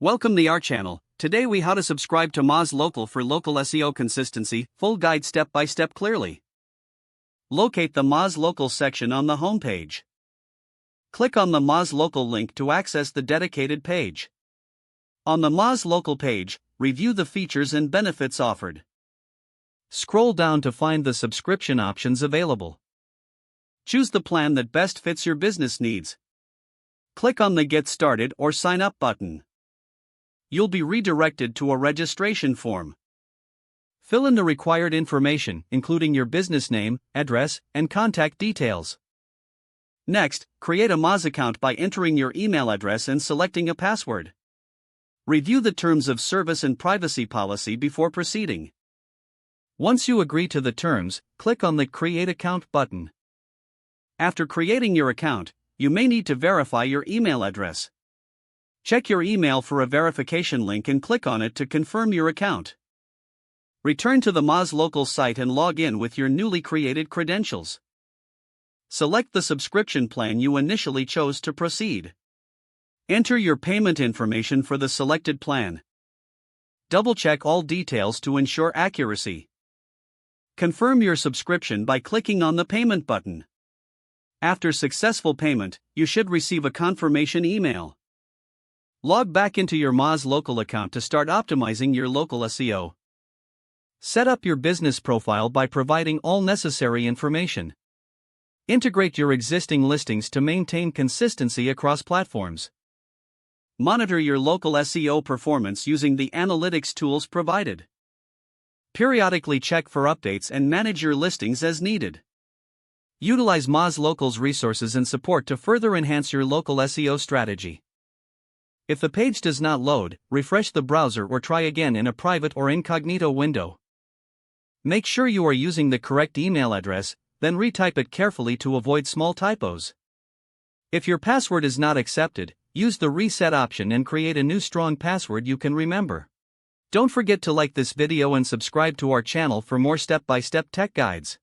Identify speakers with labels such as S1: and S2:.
S1: Welcome to our channel. Today we how to subscribe to Moz Local for local SEO consistency, full guide step by step clearly. Locate the Moz Local section on the home page. Click on the Moz Local link to access the dedicated page. On the Moz Local page, review the features and benefits offered. Scroll down to find the subscription options available. Choose the plan that best fits your business needs. Click on the Get Started or Sign Up button. You'll be redirected to a registration form. Fill in the required information, including your business name, address, and contact details. Next, create a Moz account by entering your email address and selecting a password. Review the terms of service and privacy policy before proceeding. Once you agree to the terms, click on the Create Account button. After creating your account, you may need to verify your email address. Check your email for a verification link and click on it to confirm your account. Return to the Moz Local site and log in with your newly created credentials. Select the subscription plan you initially chose to proceed. Enter your payment information for the selected plan. Double-check all details to ensure accuracy. Confirm your subscription by clicking on the Payment button. After successful payment, you should receive a confirmation email. Log back into your Moz Local account to start optimizing your local SEO. Set up your business profile by providing all necessary information. Integrate your existing listings to maintain consistency across platforms. Monitor your local SEO performance using the analytics tools provided. Periodically check for updates and manage your listings as needed. Utilize Moz Local's resources and support to further enhance your local SEO strategy. If the page does not load, refresh the browser or try again in a private or incognito window. Make sure you are using the correct email address, then retype it carefully to avoid small typos. If your password is not accepted, use the reset option and create a new strong password you can remember. Don't forget to like this video and subscribe to our channel for more step-by-step tech guides.